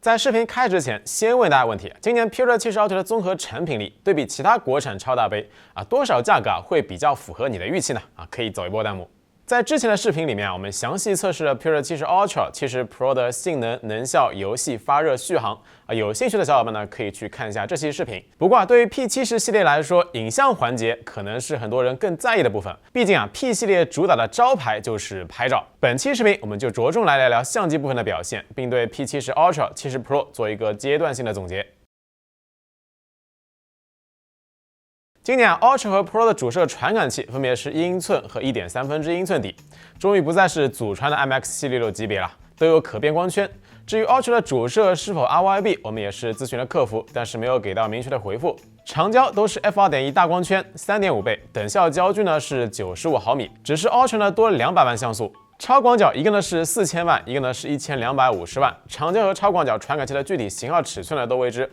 在视频开之前，先问大家问题：今年 Pure 70 Ultra 的综合成品力对比其他国产超大杯多少价格会比较符合你的预期呢？可以走一波弹幕。在之前的视频里面我们详细测试了 Pure 70 Ultra、70 Pro 的性能、能效、游戏、发热、续航有兴趣的小伙伴呢，可以去看一下这期视频。不过对于 P70 系列来说，影像环节可能是很多人更在意的部分。毕竟P 系列主打的招牌就是拍照。本期视频我们就着重来聊聊相机部分的表现，并对 P70 Ultra、70 Pro 做一个阶段性的总结。今年Ultra 和 Pro 的主摄传感器分别是1英寸和1.3英寸底，终于不再是祖传的 IMX766级别了，都有可变光圈。至于 Ultra 的主摄是否 RYB， 我们也是咨询了客服，但是没有给到明确的回复。长焦都是 f2.1 大光圈，3.5倍，等效焦距呢是95毫米，只是 Ultra 呢多了200万像素。超广角一个呢是4000万，一个呢是1250万，长焦和超广角传感器的具体型号尺寸呢都未知。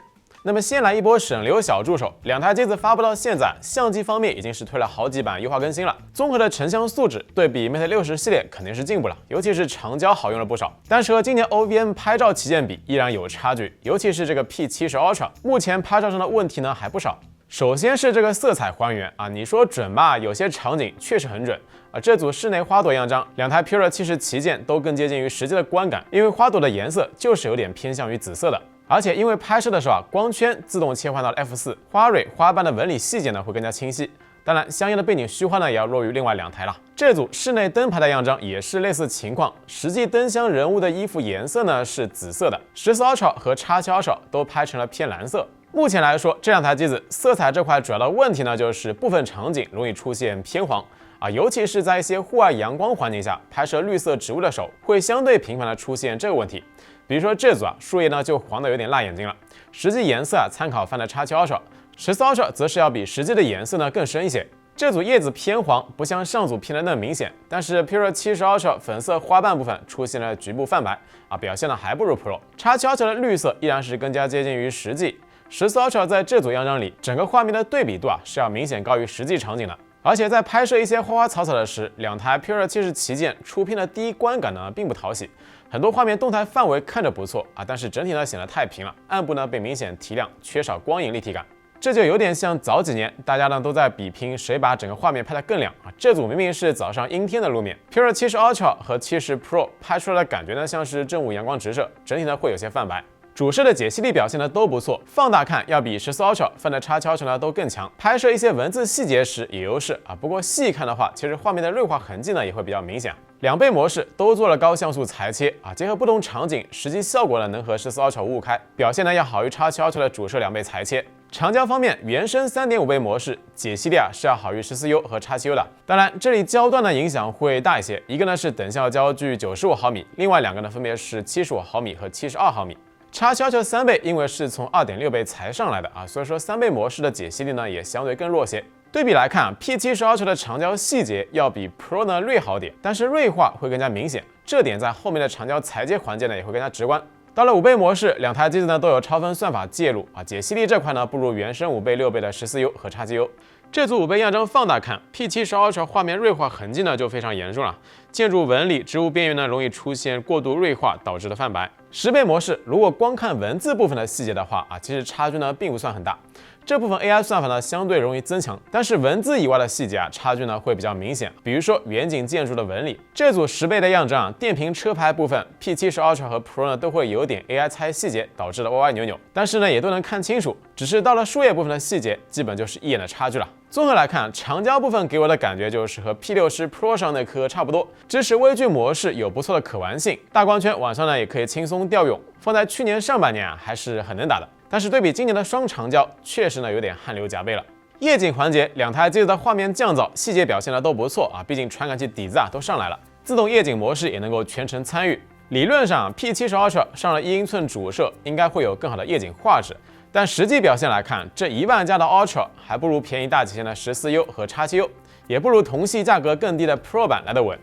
那么先来一波省流小助手，两台机子发布到现在，相机方面已经是推了好几版优化更新了，综合的成像素质对比 Mate 60系列肯定是进步了，尤其是长焦好用了不少，但是和今年 OVM 拍照旗舰比依然有差距，尤其是这个 P70 Ultra， 目前拍照上的问题呢还不少。首先是这个色彩还原你说准吧，有些场景确实很准这组室内花朵样张，两台 Pure 70旗舰都更接近于实际的观感，因为花朵的颜色就是有点偏向于紫色的。而且因为拍摄的时候光圈自动切换到了 F4， 花蕊、花瓣的纹理细节呢会更加清晰。当然，相应的背景虚化呢也要弱于另外2台了。这组室内灯牌的样张也是类似情况，实际灯箱人物的衣服颜色呢是紫色的。14 Ultra 和 X7 Ultra 都拍成了偏蓝色。目前来说，这两台机子色彩这块主要的问题呢，就是部分场景容易出现偏黄尤其是在一些户外阳光环境下拍摄绿色植物的时候，会相对频繁的出现这个问题。比如说这组树叶呢就黄的有点辣眼睛了，实际颜色参考翻的 X7 Ultra， 14 Ultra 则是要比实际的颜色呢更深一些。这组叶子偏黄，不像上组偏的那么明显，但是 Pure 70 Ultra 粉色花瓣部分出现了局部泛白表现呢还不如 Pro。X7 Ultra 的绿色依然是更加接近于实际，14 Ultra 在这组样张里，整个画面的对比度是要明显高于实际场景的。而且在拍摄一些花花草草的时，两台 Pure 70旗舰出片的第一观感呢并不讨喜，很多画面动态范围看着不错但是整体呢显得太平了，暗部呢被明显提亮，缺少光影立体感。这就有点像早几年大家呢都在比拼谁把整个画面拍得更亮这组明明是早上阴天的路面 ，Pure 70 Ultra 和70 Pro 拍出来的感觉呢像是正午阳光直射，整体呢会有些泛白。主摄的解析力表现的都不错，放大看要比14 Ultra 翻的X7 Ultra 呢都更强，拍摄一些文字细节时有优势不过细看的话，其实画面的锐化痕迹呢也会比较明显。2倍模式都做了高像素裁切结合不同场景，实际效果呢能和14 Ultra 五五开，表现呢要好于X7 Ultra 的主摄2倍裁切。长焦方面，原生3.5倍模式解析力是要好于14U 和X7U 的。当然，这里焦段的影响会大一些，一个呢是等效焦距95毫米，另外2个呢分别是75毫米和72毫米。X7 Ultra 3倍因为是从2.6倍才上来的所以说3倍模式的解析力呢也相对更弱些。对比来看P70 Ultra 的长焦细节要比 Pro 呢略好点，但是锐化会更加明显，这点在后面的长焦裁切环节呢也会更加直观。到了5倍模式，两台机子呢都有超分算法介入解析力这块呢不如原生5倍、6倍的14U 和 X7U。这组5倍样张放大看 ，P70 Ultra 画面锐化痕迹呢就非常严重了，建筑纹理、植物边缘呢容易出现过度锐化导致的泛白。10倍模式，如果光看文字部分的细节的话其实差距呢并不算很大。这部分 AI 算法呢相对容易增强，但是文字以外的细节差距呢会比较明显，比如说远景建筑的纹理。这组10倍的样张电瓶车牌部分 P70 Ultra 和 Pro 呢都会有点 AI 猜细节导致的歪歪扭扭，但是呢也都能看清楚，只是到了树叶部分的细节基本就是一眼的差距了。综合来看，长焦部分给我的感觉就是和 P60 Pro 上那颗差不多，支持微距模式有不错的可玩性，大光圈晚上呢也可以轻松调用，放在去年上半年还是很能打的。但是对比今年的双长焦，确实呢有点汗流浃背了。夜景环节，两台机子的画面降噪、细节表现的都不错毕竟传感器底子都上来了，自动夜景模式也能够全程参与。理论上 P70 Ultra 上了1英寸主摄，应该会有更好的夜景画质。但实际表现来看，这1万加的 Ultra 还不如便宜大几千的14U 和 X7U， 也不如同系价格更低的 Pro 版来得稳。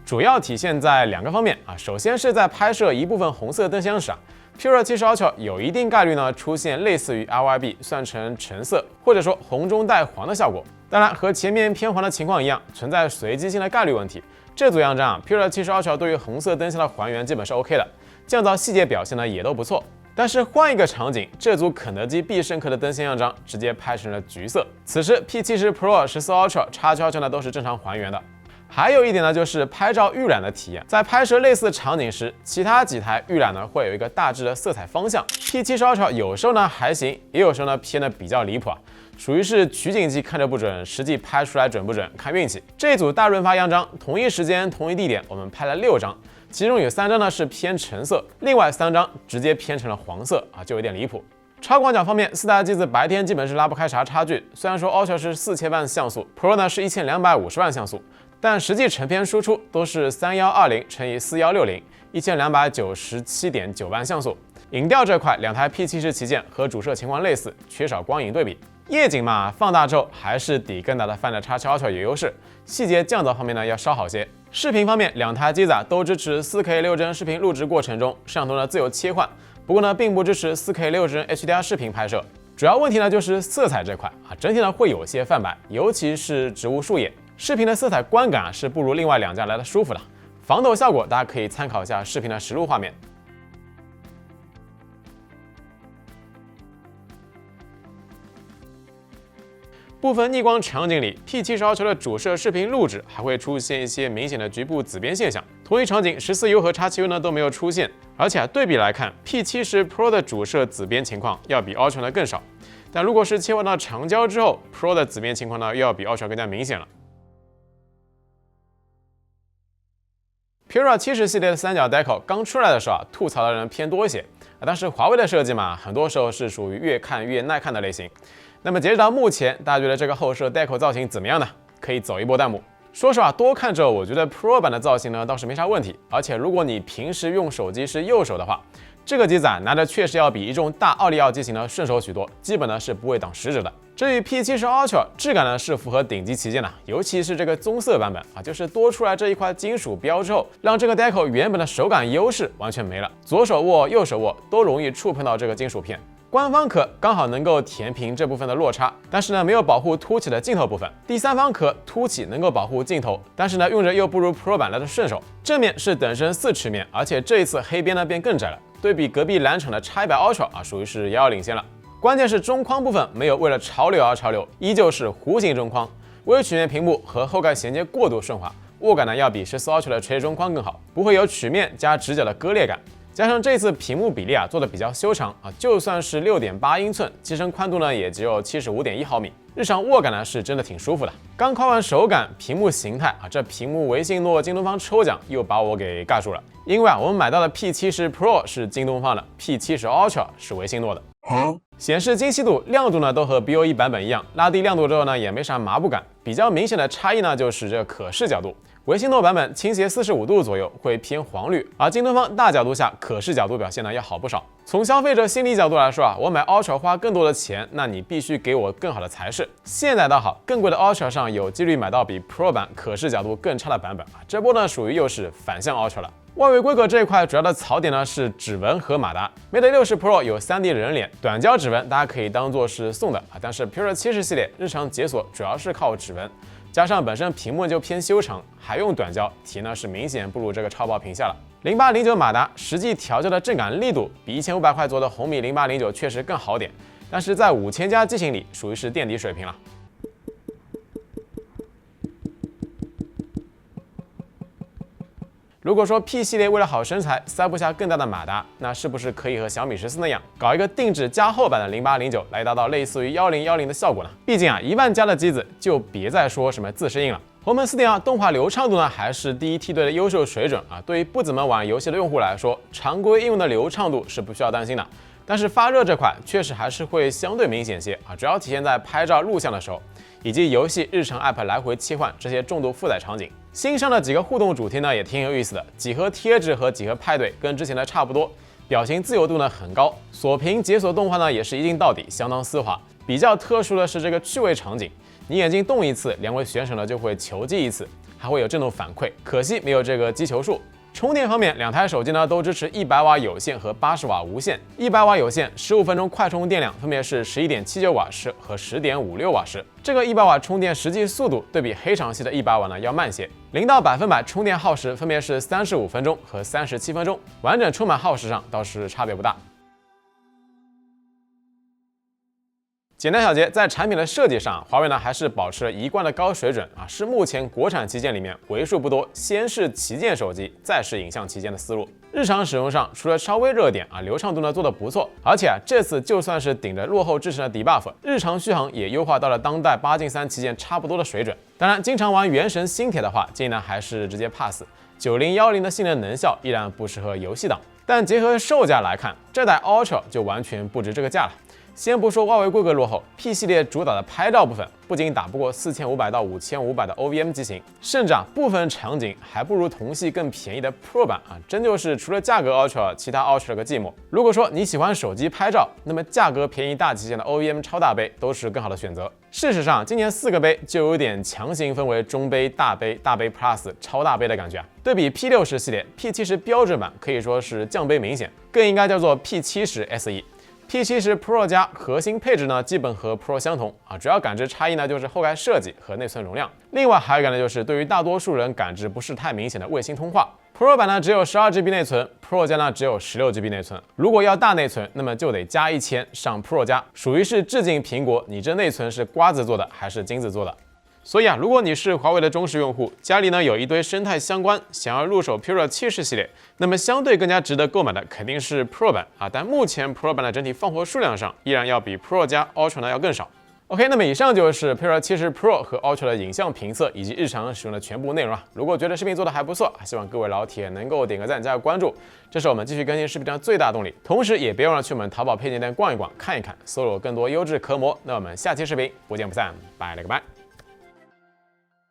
主要体现在2个方面首先是在拍摄一部分红色灯箱时Pure 70 Ultra 有一定概率呢出现类似于 RYB 算成橙色或者说红中带黄的效果。当然，和前面偏黄的情况一样，存在随机性的概率问题。这组样张Pure 70 Ultra 对于红色灯箱的还原基本是 OK 的。降噪细节表现呢也都不错。但是换一个场景，这组肯德基必胜客的灯箱样张直接拍成了橘色。此时 P70 Pro、14 Ultra、X7呢都是正常还原的。还有一点呢，就是拍照预览的体验。在拍摄类似场景时，其他几台预览呢会有一个大致的色彩方向。P70 Ultra 有时候呢还行，也有时候呢偏的比较离谱啊，属于是取景机看着不准，实际拍出来准不准看运气。这组大润发样张，同一时间同一地点，我们拍了6张，其中有3张呢是偏橙色，另外3张直接偏成了黄色啊，就有点离谱。超广角方面，4台机子白天基本是拉不开啥差距。虽然说 Ultra 是4000万像素 ，Pro 呢是1250万像素。但实际成片输出都是3120乘以4160，1297.9万像素。影调这块，两台 P70旗舰和主摄情况类似，缺少光影对比。夜景嘛，放大之后还是抵更大的 Find X7 Ultra 有优势。细节降噪方面呢要稍好些。视频方面，两台机子都支持 4K 6帧视频录制过程中，摄像头呢自由切换，不过呢并不支持 4K 6帧 HDR 视频拍摄。主要问题呢就是色彩这块啊，整体呢会有些泛白，尤其是植物树叶。视频的色彩观感是不如另外2家来的舒服的，防抖效果大家可以参考一下视频的实录画面。部分逆光场景里 ，P70 Ultra 的主摄视频录制还会出现一些明显的局部紫边现象。同一场景，14U 和 X7U 呢都没有出现，而且对比来看 ，P70 Pro 的主摄紫边情况要比 Ultra 呢更少。但如果是切换到长焦之后 ，Pro 的紫边情况呢又要比 Ultra 更加明显了。Pura 70系列的三角 Decal 刚出来的时候吐槽的人偏多一些但是华为的设计嘛，很多时候是属于越看越耐看的类型。那么截止到目前，大家觉得这个后摄 Decal 造型怎么样呢？可以走一波弹幕。说实话，多看之后，我觉得 Pro 版的造型呢倒是没啥问题，而且如果你平时用手机是右手的话，这个机子拿着确实要比一众大奥利奥机型呢顺手许多，基本呢是不会挡食指的。至于 P70 Ultra 质感呢是符合顶级旗舰的，尤其是这个棕色版本就是多出来这一块金属标之后，让这个 Decal 原本的手感优势完全没了，左手握、右手握都容易触碰到这个金属片。官方壳刚好能够填平这部分的落差，但是呢没有保护凸起的镜头部分。第三方壳凸起能够保护镜头，但是呢用着又不如 Pro 版来的顺手。正面是等身4尺面，而且这一次黑边呢变更窄了，对比隔壁蓝厂的 X100 Ultra 属于是遥遥领先了。关键是中框部分没有为了潮流而潮流，依旧是弧形中框，微曲面屏幕和后盖衔接过度顺滑，握感呢要比14 Ultra 的垂直中框更好，不会有曲面加直角的割裂感。加上这次屏幕比例做的比较修长就算是6.8英寸，机身宽度呢也只有75.1毫米，日常握感呢是真的挺舒服的。刚夸完手感、屏幕形态这屏幕维信诺京东方抽奖又把我给尬住了，因为我们买到的 P70 Pro 是京东方的 ，P70 Ultra 是维信诺的。显示精细度、亮度呢都和 BO1 版本一样，拉低亮度之后呢也没啥麻布感，比较明显的差异呢就是这个可视角度。维信诺版本倾斜45度左右会偏黄绿，而京东方大角度下可视角度表现呢要好不少。从消费者心理角度来说我买 Ultra 花更多的钱，那你必须给我更好的才是。现在倒好，更贵的 Ultra 上有几率买到比 Pro 版可视角度更差的版本这波呢属于又是反向 Ultra 了。外围规格这一块主要的槽点呢是指纹和马达。Mate 60 Pro 有3D 人脸，短焦指纹大家可以当做是送的但是 Pura 70系列日常解锁主要是靠指纹。加上本身屏幕就偏修长，还用短焦，体验呢是明显不如这个超薄屏下了。0809马达实际调教的震感力度比1500块左右的红米0809确实更好点，但是在5000加机型里属于是垫底水平了。如果说 P 系列为了好身材塞不下更大的马达，那是不是可以和小米14那样搞一个定制加厚版的0809来达到类似于1010的效果呢？毕竟1万加的机子就别再说什么自适应了。鸿蒙 4.2 动画流畅度呢还是第一梯队的优秀水准对于不怎么玩游戏的用户来说，常规应用的流畅度是不需要担心的。但是发热这块确实还是会相对明显些主要体现在拍照录像的时候，以及游戏、日常 App 来回切换这些重度负载场景。新上的几个互动主题呢也挺有意思的，几何贴纸和几何派对跟之前的差不多，表情自由度呢很高，锁屏解锁动画呢也是一镜到底，相当丝滑。比较特殊的是这个趣味场景，你眼睛动一次，2位选手呢就会球击一次，还会有震动反馈，可惜没有这个击球数。充电方面，两台手机呢都支持100瓦有线和80瓦无线。100瓦有线15分钟快充电量分别是11.79瓦时和10.56瓦时。这个100瓦充电实际速度对比黑长系的100瓦呢要慢些，0到100%充电耗时分别是35分钟和37分钟，完整充满耗时上倒是差别不大。简单小结，在产品的设计上，华为呢还是保持了一贯的高水准啊，是目前国产旗舰里面为数不多先是旗舰手机，再是影像旗舰的思路。日常使用上，除了稍微热点啊，流畅度呢做得不错，而且这次就算是顶着落后制程的 debuff， 日常续航也优化到了当代8进3旗舰差不多的水准。当然，经常玩原神新铁的话，建议呢还是直接 pass。9010的性能能效依然不适合游戏党，但结合售价来看，这代 Ultra 就完全不值这个价了。先不说外围规格落后 ，P 系列主打的拍照部分不仅打不过4500到5500的 OVM 机型，甚至部分场景还不如同系更便宜的 Pro 版啊，真就是除了价格 Ultra， 其他 Ultra 个寂寞。如果说你喜欢手机拍照，那么价格便宜大旗舰的 OVM 超大杯都是更好的选择。事实上，今年4个杯就有点强行分为中杯、大杯、大杯 Plus、超大杯的感觉啊。对比 P60系列 ，P70 标准版可以说是降杯明显，更应该叫做 P70 SE。P70 Pro 加核心配置呢，基本和 Pro 相同啊，主要感知差异呢就是后盖设计和内存容量。另外还有一个呢，就是对于大多数人感知不是太明显的卫星通话。Pro 版呢只有12GB 内存 ，Pro 加呢只有16GB 内存。如果要大内存，那么就得加1000上 Pro 加，属于是致敬苹果，你这内存是瓜子做的还是金子做的？所以啊，如果你是华为的忠实用户，家里呢有一堆生态相关，想要入手 Pure 70系列，那么相对更加值得购买的肯定是 Pro 版啊。但目前 Pro 版的整体放货数量上，依然要比 Pro 加 Ultra 呢要更少。OK， 那么以上就是 Pure 70 Pro 和 Ultra 的影像评测以及日常使用的全部内容啊。如果觉得视频做的还不错，希望各位老铁能够点个赞加个关注，这是我们继续更新视频的最大动力。同时也别忘了去我们淘宝配件店逛一逛、看一看，搜罗更多优质壳膜。那我们下期视频不见不散，拜了个拜。